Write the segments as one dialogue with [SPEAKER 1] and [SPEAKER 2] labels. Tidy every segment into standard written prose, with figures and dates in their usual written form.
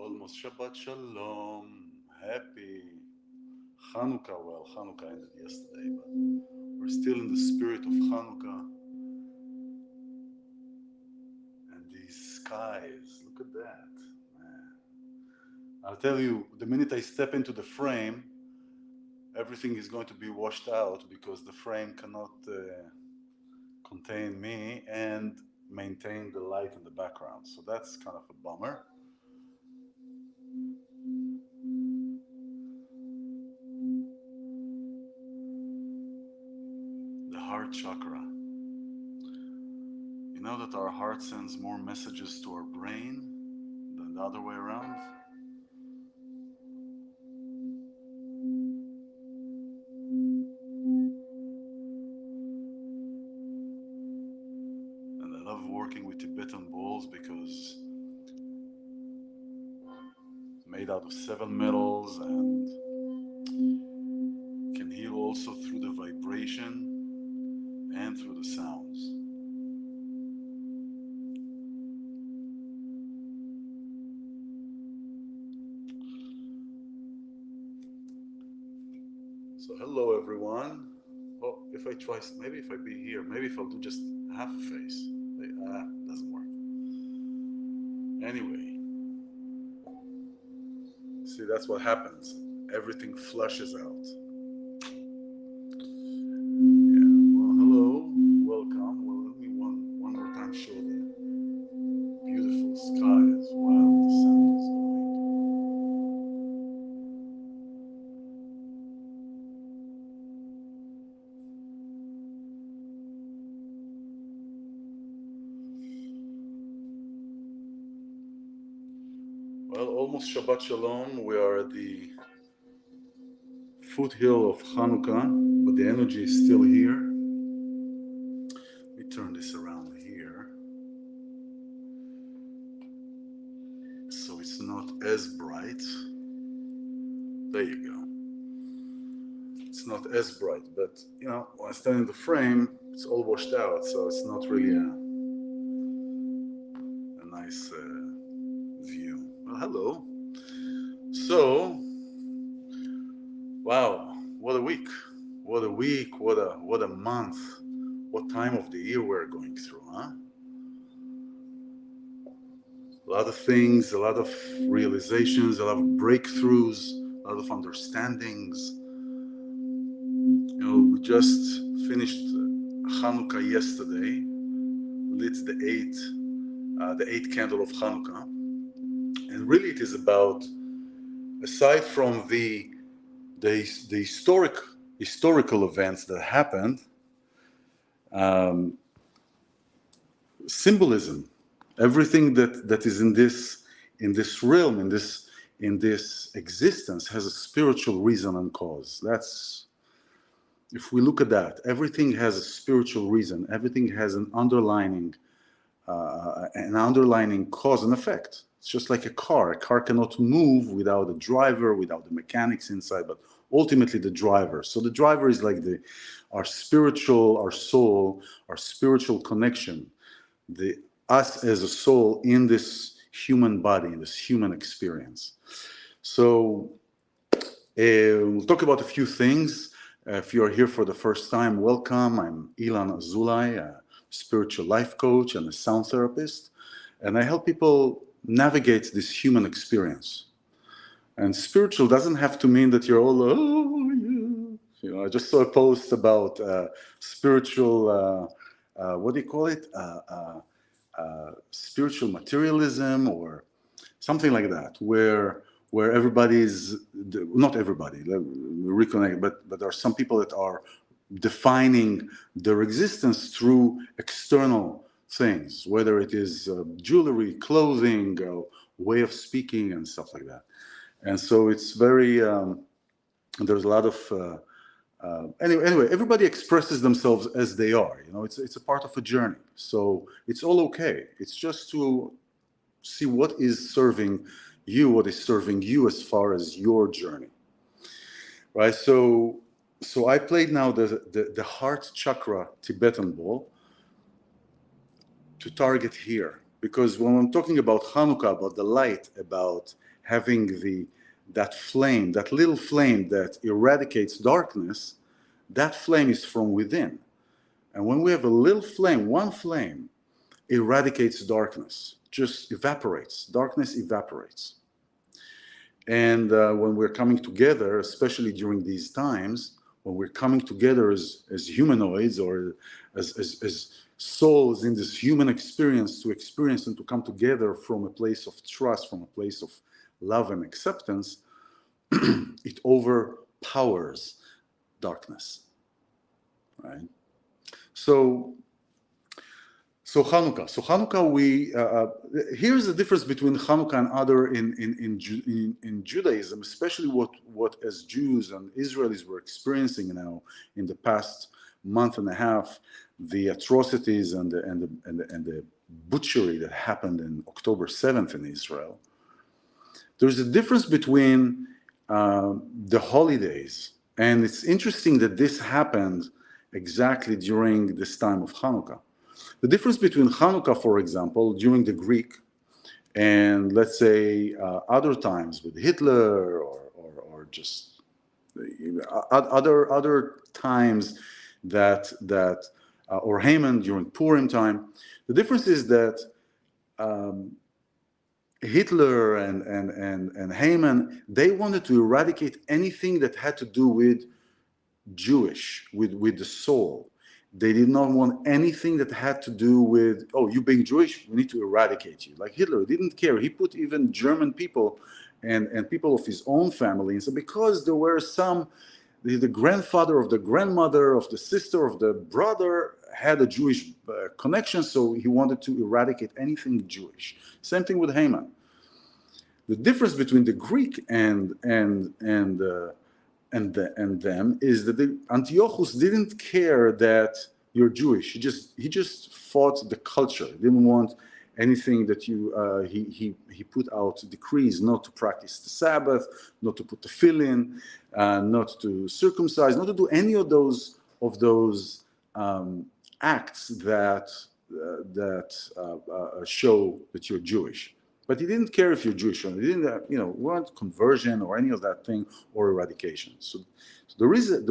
[SPEAKER 1] almost Shabbat Shalom. Happy Hannukah. Well, Hannukah ended yesterday, but we're still in the spirit of Hannukah. And these skies, look at that, man. I'll tell you, the minute I step into the frame, everything is going to be washed out because the frame cannot contain me and maintain the light in the background. So that's kind of a bummer. The heart chakra. You know that our heart sends more messages to our brain than the other way around? And I love working with Tibetan bowls because it's made out of 7 metals and can heal also through the vibration and through the sounds. So hello everyone. Oh, if I try, maybe if I be here, maybe if I'll do just half a face. Doesn't work. Anyway, see, that's what happens. Everything flushes out. Yeah, well, hello, welcome. Well, let me one more time show the beautiful skies while the sound is going. Well, almost Shabbat Shalom. We are at the foothill of Hannukah, but the energy is still here. Let me turn this around here so it's not as bright. There you go. It's not as bright, but you know, when I stand in the frame, it's all washed out, so it's not really a nice view. Well, hello. So, wow, what a week! What a week! What a month! What time of the year we're going through, huh? A lot of things, a lot of realizations, a lot of breakthroughs, a lot of understandings. You know, we just finished Hannukah yesterday, lit the eighth candle of Hannukah, and really it is about, aside from the historical events that happened, symbolism, everything that is in this realm, in this existence, has a spiritual reason and cause. That's, if we look at that, everything has a spiritual reason. Everything has an underlining cause and effect. It's just like a car. A car cannot move without a driver, without the mechanics inside, but ultimately the driver. So the driver is like our spiritual, our soul, our spiritual connection, us as a soul in this human body, in this human experience. So we'll talk about a few things. If you're here for the first time, welcome. I'm iLan Azoulai, a spiritual life coach and a sound therapist, and I help people navigate this human experience. And spiritual doesn't have to mean that you're all, oh, yeah. You know, I just saw a post about spiritual, what do you call it? Spiritual materialism or something like that, where everybody's, not everybody, reconnect, but there are some people that are defining their existence through external things, whether it is jewelry, clothing, way of speaking, and stuff like that. And so it's very, there's a lot of, anyway, everybody expresses themselves as they are. You know, it's a part of a journey. So it's all okay. It's just to see what is serving you as far as your journey, right? So I played now the heart chakra Tibetan bowl to target here. Because when I'm talking about Hannukah, about the light, about having that flame, that little flame that eradicates darkness, that flame is from within. And when we have a little flame, one flame, eradicates darkness, just evaporates. Darkness evaporates. And when we're coming together, especially during these times, when we're coming together as humanoids or as souls in this human experience to experience and to come together from a place of trust, from a place of love and acceptance, it overpowers darkness, right? So Hannukah. So Hannukah, here's the difference between Hannukah and other in Judaism, especially what as Jews and Israelis were experiencing now in the past month and a half, the atrocities and the butchery that happened in October 7th in Israel. There's a difference between the holidays, and it's interesting that this happened exactly during this time of Hannukah. The difference between Hannukah, for example, during the Greek, and let's say other times with Hitler or just other times that or Haman during Purim time, the difference is that Hitler and Haman, they wanted to eradicate anything that had to do with Jewish, with the soul. They did not want anything that had to do with, oh, you being Jewish, we need to eradicate you. Like Hitler didn't care. He put even German people and people of his own family. And so because there were some, the grandfather of the grandmother of the sister of the brother had a Jewish connection, so he wanted to eradicate anything Jewish. Same thing with Haman. The difference between the Greek and them is that Antiochus didn't care that you're Jewish. He just fought the culture. He didn't want anything that he put out decrees not to practice the Sabbath, not to put the tefillin, not to circumcise, not to do any of those acts that show that you're Jewish. But he didn't care if you're Jewish or he didn't, want conversion or any of that thing or eradication. So there is a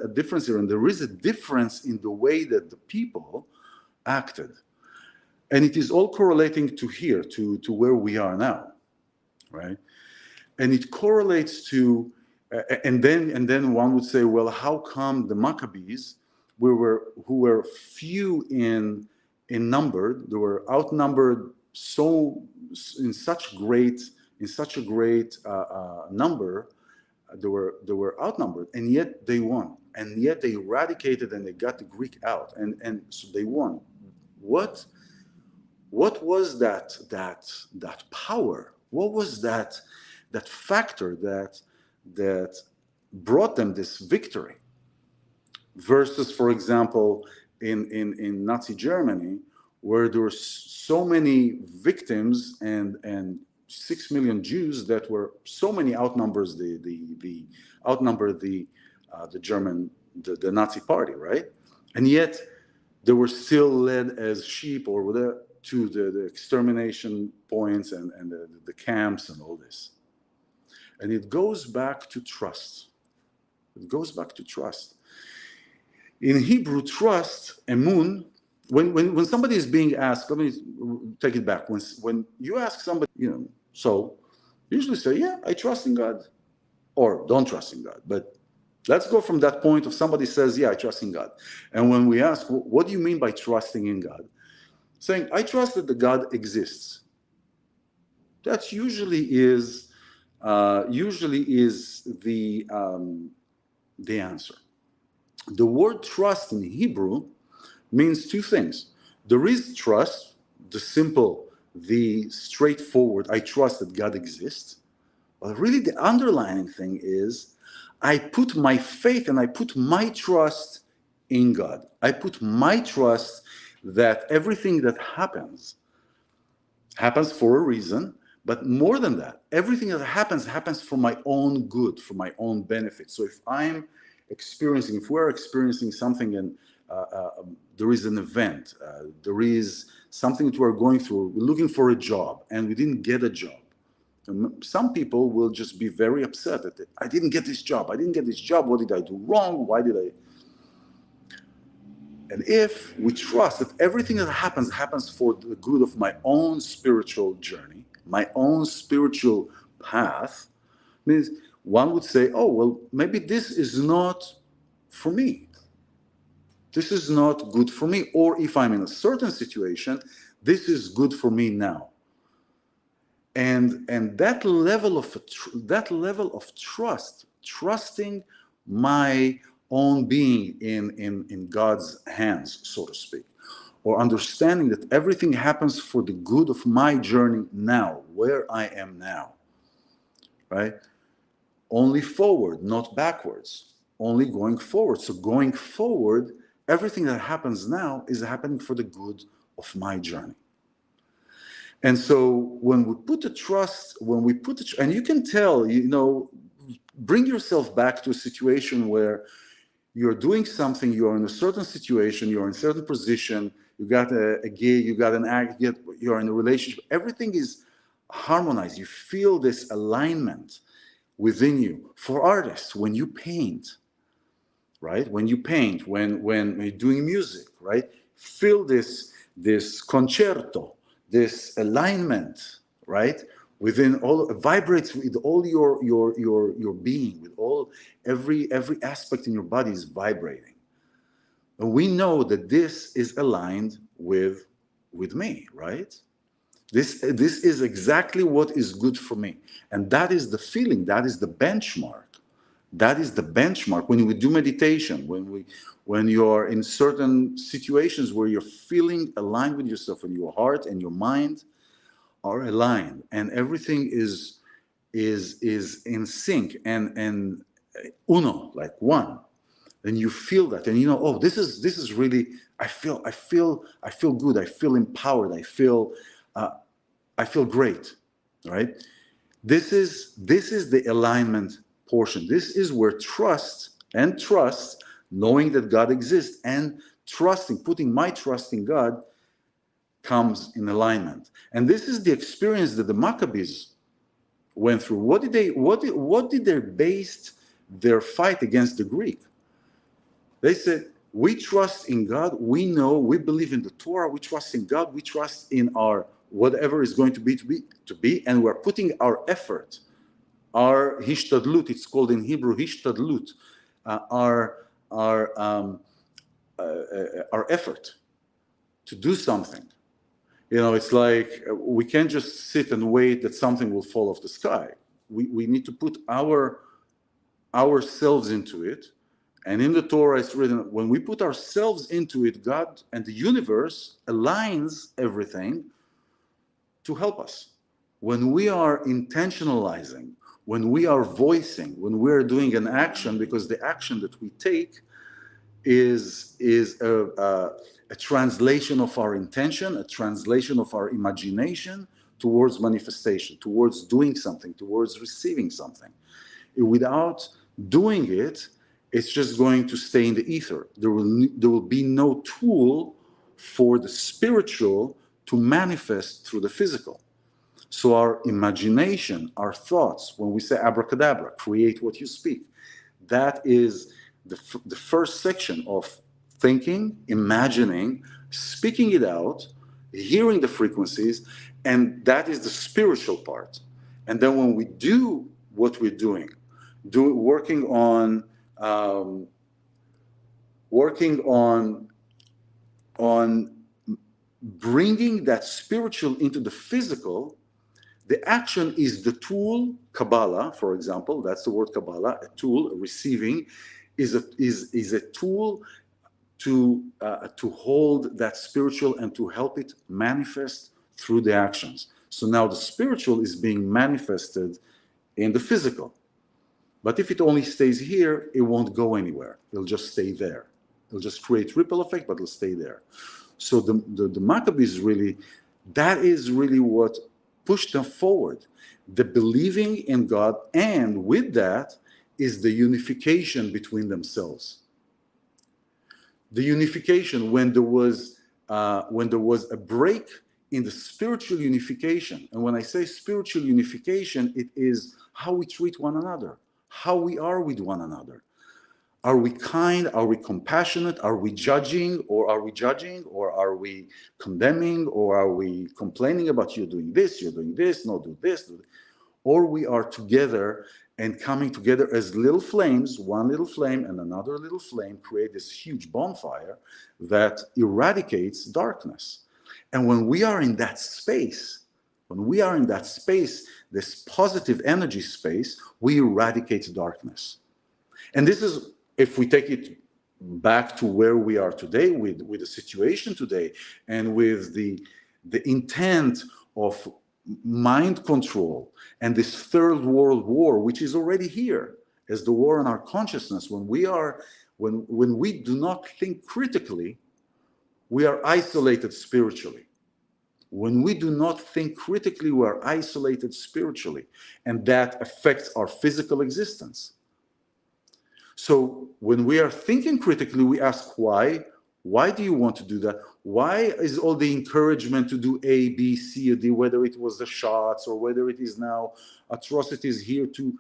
[SPEAKER 1] difference here, and there is a difference in the way that the people acted, and it is all correlating to here, to where we are now, right? And it correlates to, and then one would say, well, how come the Maccabees, who were few in number, they were outnumbered in such a great number, they were outnumbered, and yet they won, and yet they eradicated and they got the Greek out, and so they won. What was that power? What was that factor that brought them this victory? Versus, for example, in Nazi Germany, where there were so many victims and 6 million Jews that were so many outnumbers the German, the Nazi party, right? And yet they were still led as sheep or whatever to the extermination points and the camps and all this. And it goes back to trust. It goes back to trust. In Hebrew, trust, emun. When somebody is being asked, let me take it back. When you ask somebody, so usually say, yeah, I trust in God, or don't trust in God. But let's go from that point of somebody says, yeah, I trust in God. And when we ask, what do you mean by trusting in God? Saying, I trust that the God exists. That usually is the answer. The word trust in Hebrew means two things. There is trust, the simple, the straightforward, I trust that God exists. But really the underlying thing is, I put my faith and I put my trust in God. I put my trust that everything that happens for a reason, but more than that, everything that happens for my own good, for my own benefit. So if we're experiencing something, and there is an event, there is something that we're going through, we're looking for a job and we didn't get a job. And some people will just be very upset at it. I didn't get this job. I didn't get this job. What did I do wrong? Why did I? And if we trust that everything that happens for the good of my own spiritual journey, my own spiritual path, means one would say, oh, well, maybe this is not for me. This is not good for me. Or if I'm in a certain situation, this is good for me now. And that level of trust, trusting my own being in God's hands, so to speak, or understanding that everything happens for the good of my journey now, where I am now, right? Only forward, not backwards, only going forward. So going forward, everything that happens now is happening for the good of my journey. And so when we put the trust, and you can tell, bring yourself back to a situation where you're doing something, you're in a certain situation, you're in a certain position, you got a gig, you got an act, you're in a relationship, everything is harmonized. You feel this alignment within you. For artists, when you paint, right? When you paint, when you're doing music, right? Feel this concerto, this alignment, right? Within all, vibrates with all your being, with all every aspect in your body is vibrating. And we know that this is aligned with me, right? This is exactly what is good for me. And that is the feeling, that is the benchmark. That is the benchmark when we do meditation, when you're in certain situations where you're feeling aligned with yourself, and your heart and your mind are aligned, and everything is in sync and uno, like one. Then you feel that, and oh, this is really, I feel good, I feel empowered, I feel great, right? This is the alignment portion. This is where trust, knowing that God exists, and putting my trust in God comes in alignment. And this is the experience that the Maccabees went through. What did they base their fight against the Greek? They said, we trust in God, we believe in the Torah, we trust in God, we trust in our whatever is going to be, and we're putting our effort, our hishtadlut, it's called in Hebrew hishtadlut, our effort to do something. It's like we can't just sit and wait that something will fall off the sky. We need to put ourselves into it. And in the Torah, it's written, when we put ourselves into it, God and the universe aligns everything to help us. When we are intentionalizing, when we are voicing, when we're doing an action, because the action that we take is a translation of our intention, a translation of our imagination towards manifestation, towards doing something, towards receiving something. Without doing it, it's just going to stay in the ether. There will be no tool for the spiritual to manifest through the physical. So our imagination, our thoughts, when we say abracadabra, create what you speak, that is the first section of thinking, imagining, speaking it out, hearing the frequencies, and that is the spiritual part. And then when we do what we're doing, working on bringing that spiritual into the physical, the action is the tool. Kabbalah, for example, that's the word Kabbalah, a tool, receiving, is a tool to hold that spiritual and to help it manifest through the actions. So now the spiritual is being manifested in the physical. But if it only stays here, it won't go anywhere. It'll just stay there. It'll just create ripple effect, but it'll stay there. So the Maccabees really, that is really what pushed them forward. The believing in God, and with that is the unification between themselves. The unification, when there was a break in the spiritual unification. And when I say spiritual unification, it is how we treat one another, how we are with one another. Are we kind? Are we compassionate? Are we judging? Or are we condemning? Or are we complaining about you're doing this, no, do this, or we are together and coming together as little flames, one little flame and another little flame create this huge bonfire that eradicates darkness. And when we are in that space, this positive energy space, we eradicate darkness. And this is, if we take it back to where we are today with the situation today and with the intent of mind control and this third world war, which is already here as the war on our consciousness, when we do not think critically, we are isolated spiritually. When we do not think critically, we are isolated spiritually, and that affects our physical existence. So when we are thinking critically, we ask why. Why do you want to do that? Why is all the encouragement to do A, B, C, or D, whether it was the shots or whether it is now atrocities here to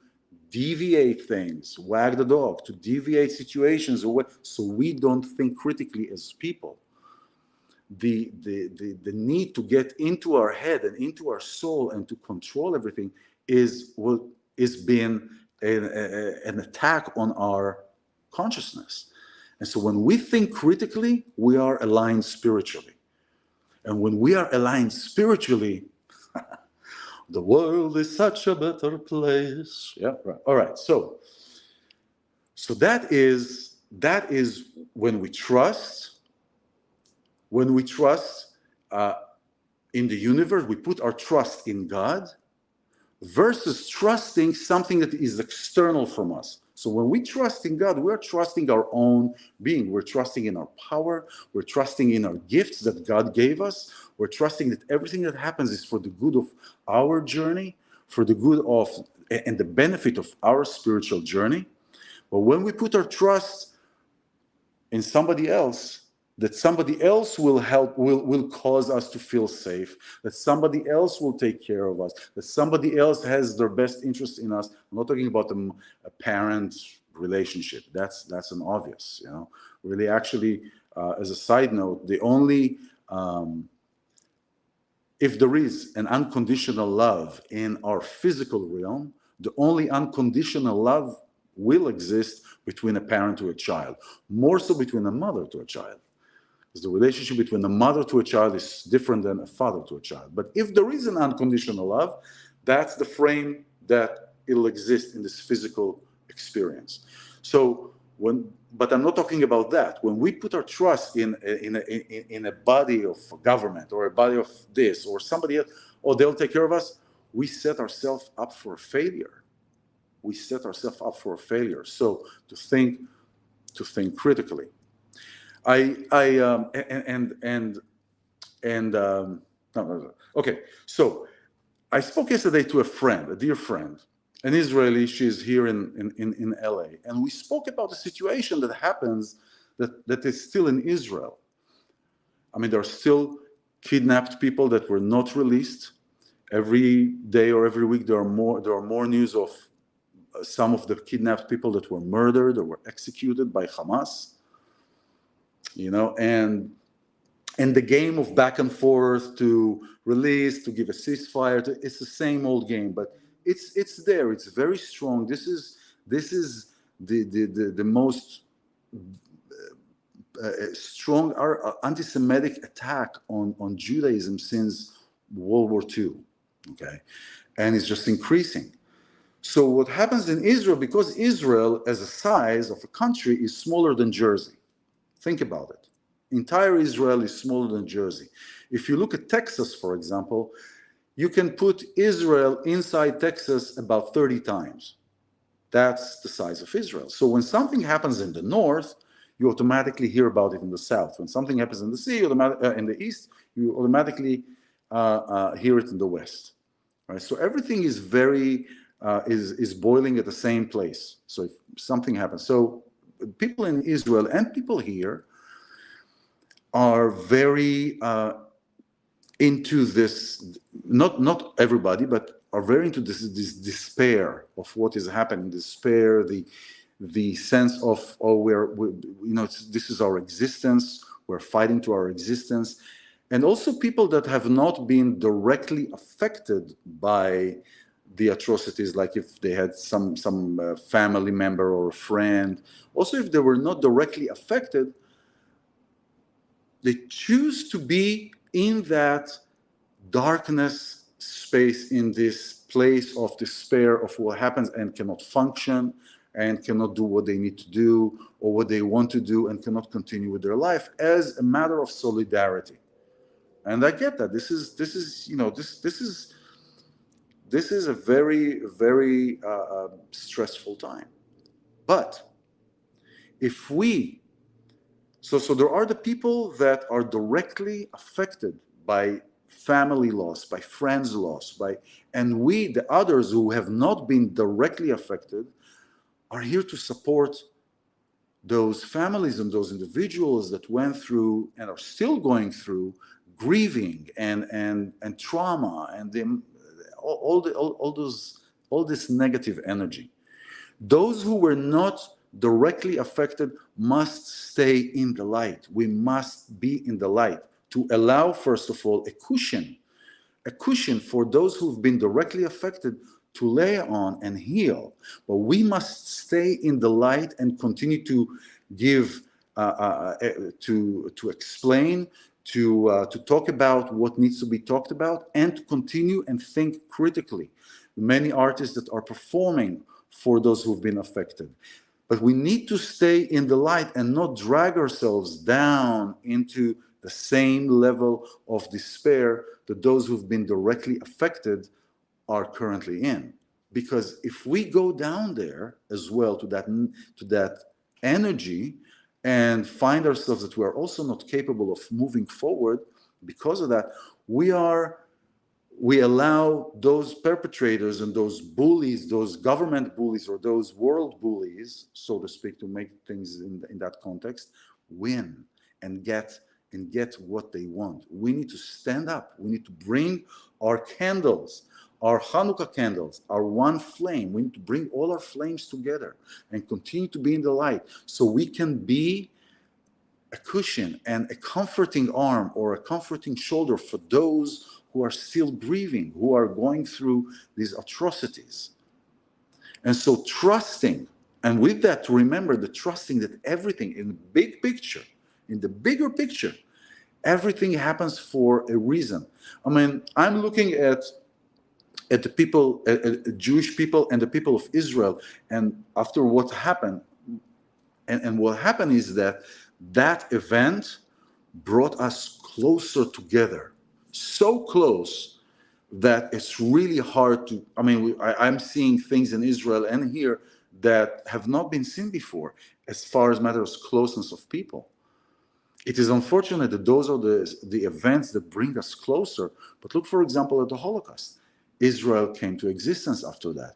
[SPEAKER 1] deviate things, wag the dog, to deviate situations, so we don't think critically as people. The need to get into our head and into our soul and to control everything is being an attack on our consciousness. And so when we think critically, we are aligned spiritually. And when we are aligned spiritually, the world is such a better place. Yeah, right. All right. So that is when we trust. When we trust in the universe, we put our trust in God versus trusting something that is external from us. So when we trust in God, we're trusting our own being. We're trusting in our power. We're trusting in our gifts that God gave us. We're trusting that everything that happens is for the good of our journey, for the good of and the benefit of our spiritual journey. But when we put our trust in somebody else, that somebody else will help, will cause us to feel safe, that somebody else will take care of us, that somebody else has their best interest in us. I'm not talking about a parent relationship. That's an obvious, really. Actually, as a side note, the only if there is an unconditional love in our physical realm, the only unconditional love will exist between a parent to a child, more so between a mother to a child. The relationship between a mother to a child is different than a father to a child. But if there is an unconditional love, that's the frame that it'll exist in this physical experience. So but I'm not talking about that. When we put our trust in a body of government or a body of this or somebody else, or they'll take care of us, we set ourselves up for a failure. So to think critically. Okay, so I spoke yesterday to a dear friend, an Israeli. She's here in LA, and we spoke about the situation that happens that is still in Israel. I mean, there are still kidnapped people that were not released. Every day or every week, there are more news of some of the kidnapped people that were murdered or were executed by Hamas. And the game of back and forth to release, to give a ceasefire, it's the same old game, but it's there. It's very strong. This is the most strong anti-Semitic attack on Judaism since World War II. Okay, and it's just increasing. So what happens in Israel, because Israel, as a size of a country, is smaller than Jersey. Think about it. Entire Israel is smaller than Jersey. If you look at Texas, for example, you can put Israel inside Texas about 30 times. That's the size of Israel. So when something happens in the north, you automatically hear about it in the south. When something happens in the sea, in the east, you automatically hear it in the west. Right? So everything is is boiling at the same place. So if something happens, so people in Israel and people here are very into this, not everybody, but are very into this despair of what is happening, despair, the sense of, oh, this is our existence, we're fighting to our existence. And also people that have not been directly affected by the atrocities, like if they had some family member or a friend, also if they were not directly affected, they choose to be in that darkness space, in this place of despair of what happens, and cannot function and cannot do what they need to do or what they want to do, and cannot continue with their life as a matter of solidarity. And I get that this is a very, very stressful time. But if we so there are the people that are directly affected by family loss, by friends loss, and we, the others who have not been directly affected, are here to support those families and those individuals that went through and are still going through grieving and trauma and all this negative energy. Those who were not directly affected must stay in the light. We must be in the light to allow, first of all, a cushion for those who've been directly affected to lay on and heal. But we must stay in the light and continue to give, to explain, to talk about what needs to be talked about, and to continue and think critically. Many artists that are performing for those who've been affected. But we need to stay in the light and not drag ourselves down into the same level of despair that those who've been directly affected are currently in. Because if we go down there as well to that energy and find ourselves that we are also not capable of moving forward because of that, we allow those perpetrators and those bullies, those government bullies or those world bullies, so to speak, to make things in that context, win and get what they want. We need to stand up. We need to bring our candles, our Hannukah candles, our one flame. We need to bring all our flames together and continue to be in the light so we can be a cushion and a comforting arm or a comforting shoulder for those who are still grieving, who are going through these atrocities. And so trusting, and with that, remember the trusting that everything in the big picture, in the bigger picture, everything happens for a reason. I mean, I'm looking at the people, Jewish people and the people of Israel, and after what happened, and what happened is that event brought us closer together. So close that it's really hard to, I mean, I'm seeing things in Israel and here that have not been seen before as far as matters of closeness of people. It is unfortunate that those are the events that bring us closer. But look, for example, at the Holocaust. Israel came to existence after that.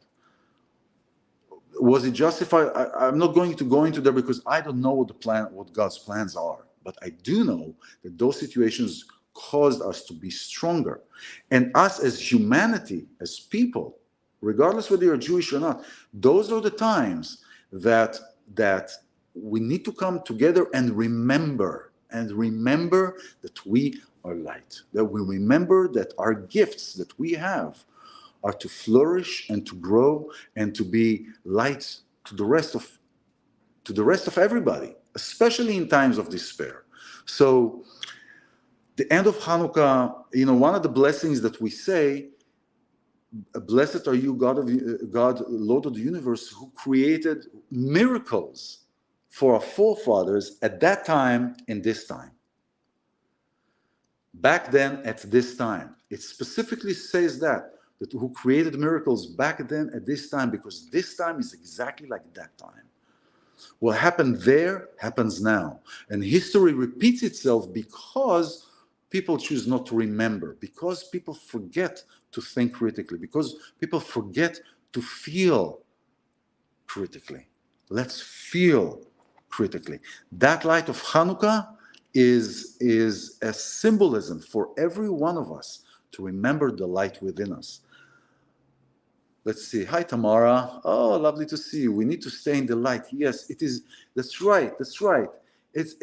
[SPEAKER 1] Was it justified? I'm not going to go into there because I don't know what God's plans are. But I do know that those situations caused us to be stronger. And us as humanity, as people, regardless whether you're Jewish or not, those are the times that we need to come together and remember that we are light, that we remember that our gifts that we have are to flourish and to grow and to be light to the rest of everybody, especially in times of despair. So the end of Hanukkah, one of the blessings that we say, blessed are you, God, Lord of the universe, who created miracles for our forefathers at that time and this time. Back then, at this time. It specifically says that who created miracles back then at this time, because this time is exactly like that time. What happened there happens now. And history repeats itself because people choose not to remember, because people forget to think critically, because people forget to feel critically. Let's feel critically. That light of Hanukkah is a symbolism for every one of us to remember the light within us. Let's see. Hi, Tamara. Oh, lovely to see you. We need to stay in the light. Yes, it is. That's right. That's right. It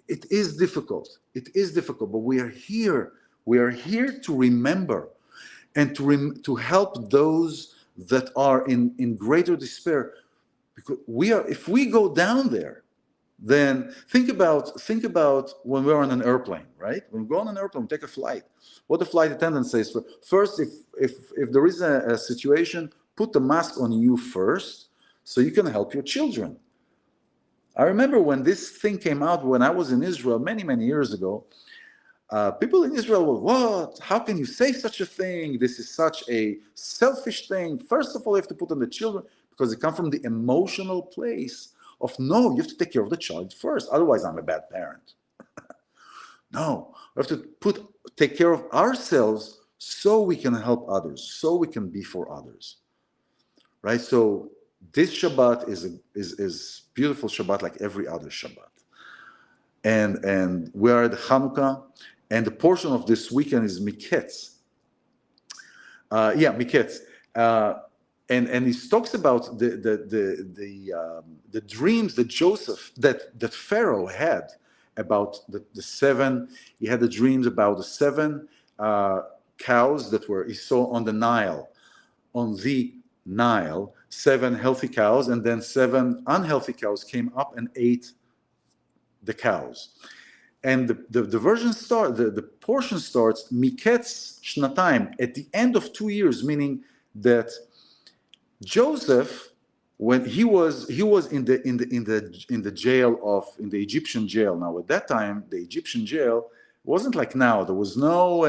[SPEAKER 1] is difficult. It is difficult, but we are here. We are here to remember and to help those that are in greater despair. Because if we go down there, then think about when we're on an airplane, right? When we go on an airplane, we take a flight. What the flight attendant says first, if there is a situation, put the mask on you first, so you can help your children. I remember when this thing came out when I was in Israel many years ago. People in Israel were, what? How can you say such a thing? This is such a selfish thing. First of all, you have to put on the children, because they come from the emotional place of, no, you have to take care of the child first. Otherwise, I'm a bad parent. No, we have to take care of ourselves so we can help others, so we can be for others. Right? So this Shabbat is beautiful Shabbat like every other Shabbat. And we are at Hannukah, and the portion of this weekend is Miketz. Miketz. And he talks about the dreams that Joseph, that Pharaoh had about the seven. He had the dreams about the seven cows that he saw on the Nile, seven healthy cows, and then seven unhealthy cows came up and ate the cows. And the portion starts Miketz Shnatayim, at the end of 2 years, meaning that Joseph, when he was in the jail in the Egyptian jail. Now at that time, the Egyptian jail wasn't like now. There was no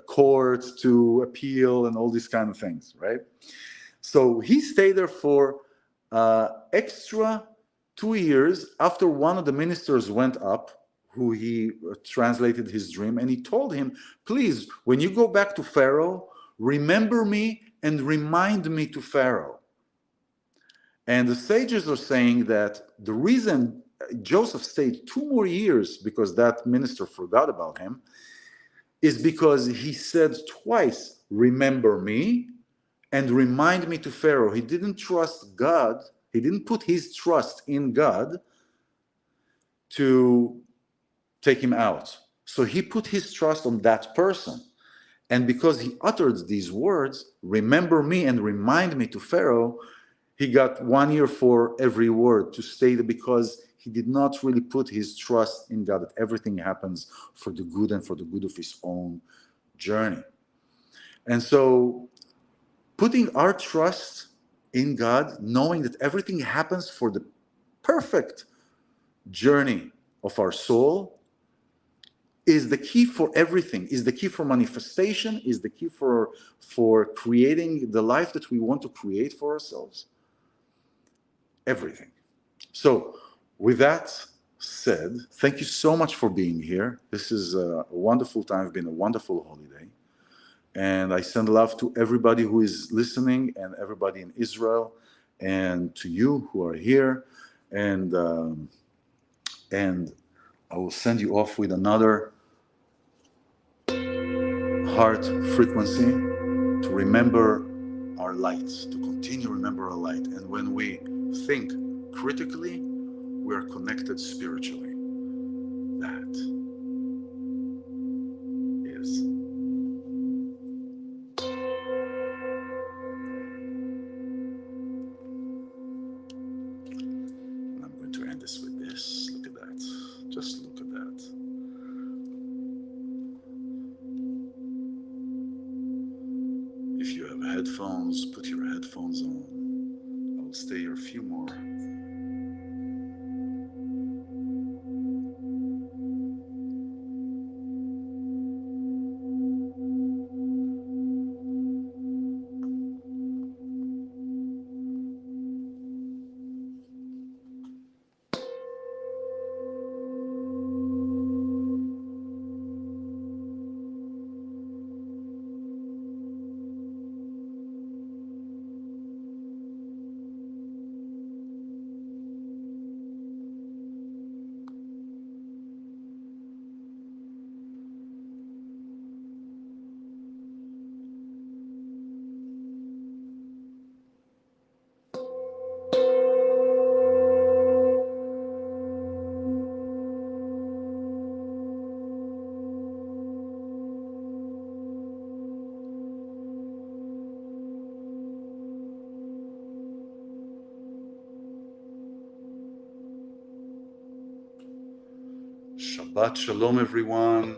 [SPEAKER 1] court to appeal and all these kind of things, right? So he stayed there for extra 2 years after one of the ministers went up, who he translated his dream, and he told him, please, when you go back to Pharaoh, remember me and remind me to Pharaoh. And the sages are saying that the reason Joseph stayed 2 more years, because that minister forgot about him, is because he said twice, remember me and remind me to Pharaoh. He didn't trust God. He didn't put his trust in God to take him out. So he put his trust on that person. And because he uttered these words, remember me and remind me to Pharaoh, he got 1 year for every word to stay there, because he did not really put his trust in God, that everything happens for the good and for the good of his own journey. And so putting our trust in God, knowing that everything happens for the perfect journey of our soul, is the key for everything, is the key for manifestation, is the key for creating the life that we want to create for ourselves. Everything. So with that said, thank you so much for being here. This is a wonderful time. It's been a wonderful holiday. And I send love to everybody who is listening, and everybody in Israel, and to you who are here. And I will send you off with another heart frequency to remember our light, to continue to remember our light. And when we think critically, we are connected spiritually. That is. And I'm going to end this with this. Look at that. Just look at that. If you have headphones, put your headphones on. I will stay here a few more. Shabbat Shalom, everyone.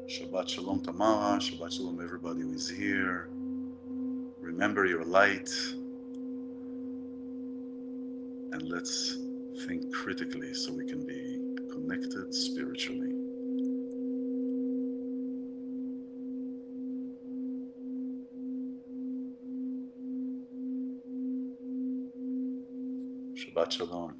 [SPEAKER 1] Shabbat Shalom, Tamara. Shabbat Shalom, everybody who is here. Remember your light. And let's think critically so we can be connected spiritually. Shabbat Shalom.